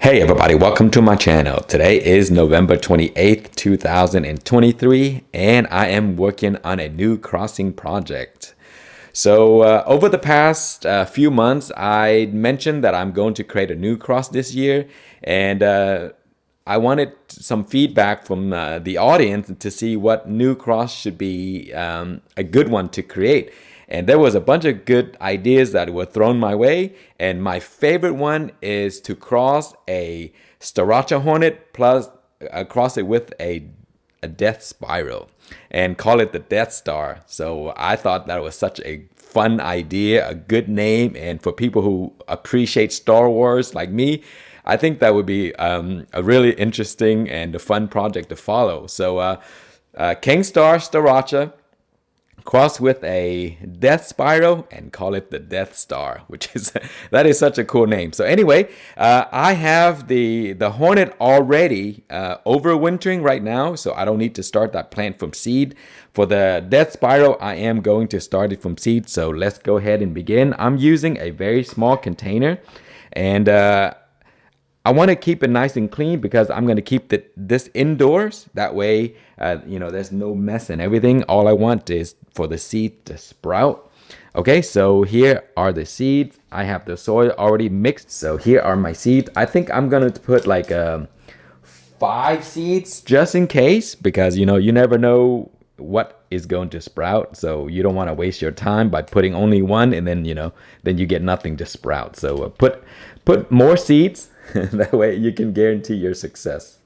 Hey everybody, welcome to my channel. Today is November 28th, 2023, and I am working on a new crossing project. So over the past few months, I mentioned that I'm going to create a new cross this year, and I wanted some feedback from the audience to see what new cross should be a good one to create. And there was a bunch of good ideas that were thrown my way. And my favorite one is to cross a StarRacha Hornet plus cross it with a death spiral and call it the DeathStarr. So I thought that was such a fun idea, a good name. And for people who appreciate Star Wars like me, I think that would be a really interesting and a fun project to follow. So King Star StarRacha cross with a death spiral and call it the DeathStarr, which is that is such a cool name. So anyway, I have the Hornet already overwintering right now, so I don't need to start that plant from seed. For the death spiral, I am going to start it from seed. So let's go ahead and begin. I'm using a very small container, and I want to keep it nice and clean because I'm going to keep this indoors. That way, there's no mess and everything. All I want is for the seed to sprout. Okay, so here are the seeds. I have the soil already mixed. So here are my seeds. I think I'm going to put like 5 seeds just in case, because, you never know what is going to sprout. So you don't want to waste your time by putting only one and then, then you get nothing to sprout. So put more seeds. That way you can guarantee your success.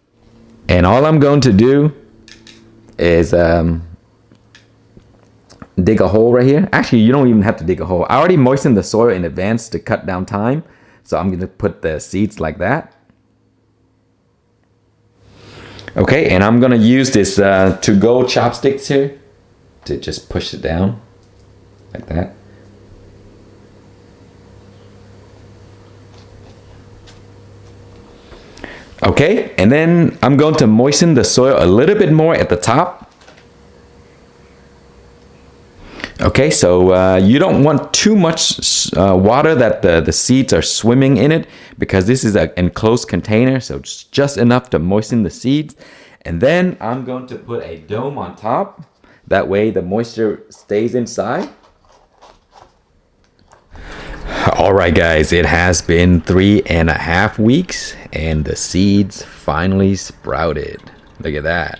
And all I'm going to do is dig a hole right here. Actually, you don't even have to dig a hole. I already moistened the soil in advance to cut down time. So I'm going to put the seeds like that. Okay, and I'm going to use this to-go chopsticks here to just push it down like that. Okay, and then I'm going to moisten the soil a little bit more at the top. Okay, so you don't want too much water that the seeds are swimming in it, because this is an enclosed container, so it's just enough to moisten the seeds. And then I'm going to put a dome on top. That way the moisture stays inside. All right, guys, it has been 3.5 weeks and the seeds finally sprouted. Look at that.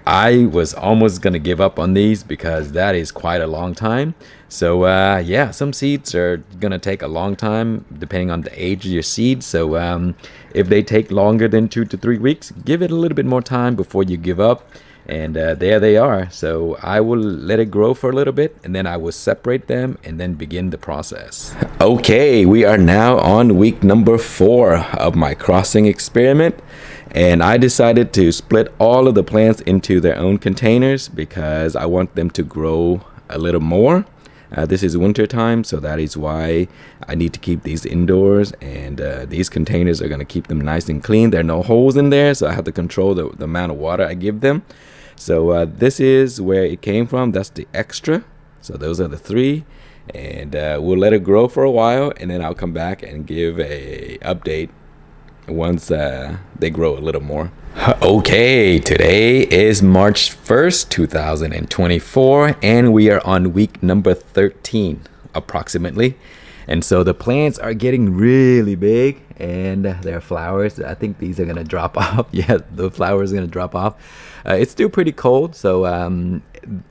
I was almost going to give up on these because that is quite a long time. So yeah, some seeds are going to take a long time depending on the age of your seed. So if they take longer than 2 to 3 weeks, give it a little bit more time before you give up. And there they are. So I will let it grow for a little bit, and then I will separate them and then begin the process. Okay, we are now on week number 4 of my crossing experiment. And I decided to split all of the plants into their own containers because I want them to grow a little more. This is winter time, so that is why I need to keep these indoors, and these containers are going to keep them nice and clean. There are no holes in there, so I have to control the amount of water I give them. So this is where it came from. That's the extra. So those are the 3, and we'll let it grow for a while, and then I'll come back and give a update once they grow a little more. Okay, today is March 1st, 2024, and we are on week number 13 approximately. And so the plants are getting really big, and their flowers, I think these are going to drop off. Yeah, the flowers are going to drop off. It's still pretty cold, so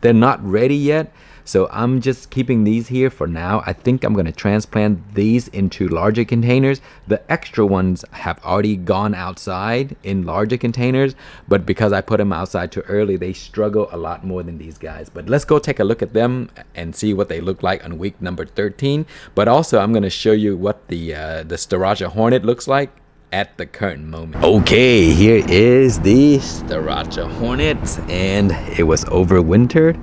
they're not ready yet. So I'm just keeping these here for now. I think I'm going to transplant these into larger containers. The extra ones have already gone outside in larger containers, but because I put them outside too early, they struggle a lot more than these guys. But let's go take a look at them and see what they look like on week number 13. But also I'm going to show you what the StarRacha Hornet looks like at the current moment. Okay, here is the StarRacha Hornet, and it was overwintered.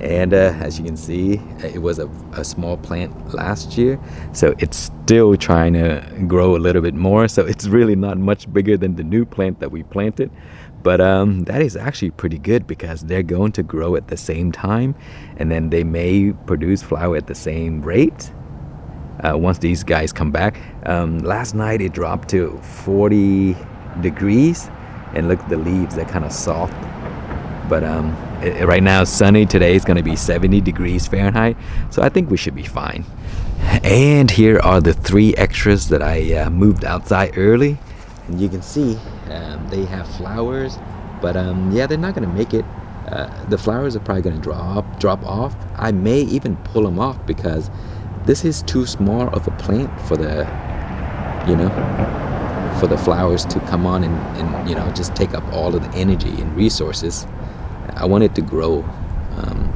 And as you can see, it was a small plant last year, so it's still trying to grow a little bit more. So it's really not much bigger than the new plant that we planted, but that is actually pretty good because they're going to grow at the same time, and then they may produce flower at the same rate. once these guys come back. Last night it dropped to 40 degrees, and look, the leaves are kind of soft. But right now it's sunny. Today is going to be 70 degrees Fahrenheit, so I think we should be fine. And here are the 3 extras that I moved outside early, and you can see they have flowers, but yeah, they're not going to make it. The flowers are probably going to drop off. I may even pull them off because this is too small of a plant for the, you know, for the flowers to come on and you know, just take up all of the energy and resources. I want it to grow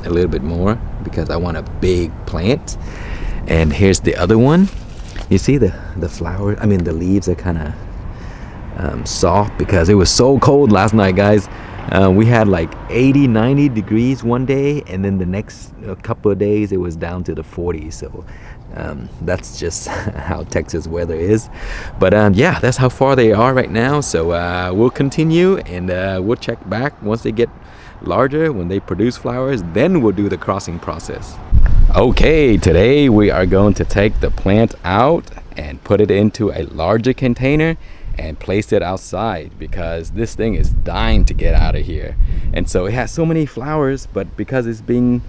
a little bit more because I want a big plant. And here's the other one. You see the flower, I mean the leaves are kind of soft because it was so cold last night, guys. We had like 80-90 degrees one day, and then the next couple of days it was down to the 40s. So that's just how Texas weather is. But yeah, that's how far they are right now. So we'll continue, and we'll check back once they get larger, when they produce flowers. Then we'll do the crossing process. Okay, today we are going to take the plant out and put it into a larger container and place it outside because this thing is dying to get out of here. And so it has so many flowers, but because it's being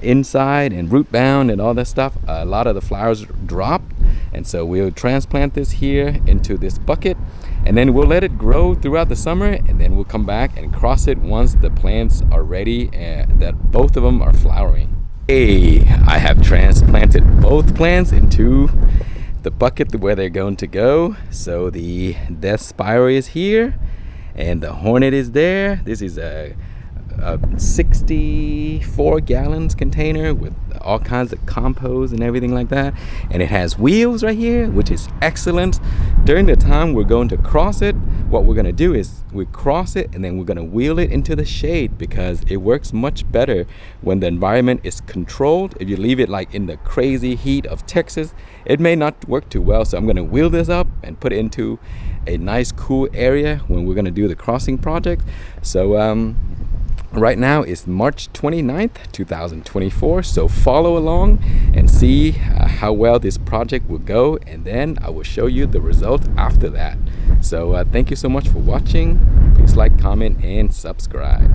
inside and root bound and all that stuff, a lot of the flowers dropped. And so we'll transplant this here into this bucket, and then we'll let it grow throughout the summer, and then we'll come back and cross it once the plants are ready and that both of them are flowering. Hey, I have transplanted both plants into the bucket where they're going to go. So the DeathStarr is here and the Hornet is there. This is a 64 gallons container with all kinds of compost and everything like that, and it has wheels right here, which is excellent. During the time we're going to cross it, what we're going to do is we cross it and then we're going to wheel it into the shade because it works much better when the environment is controlled. If you leave it like in the crazy heat of Texas, it may not work too well. So I'm going to wheel this up and put it into a nice cool area when we're going to do the crossing project. So right now is March 29th, 2024. So follow along and see how well this project will go, and then I will show you the result after that. So thank you so much for watching. Please like, comment, and subscribe.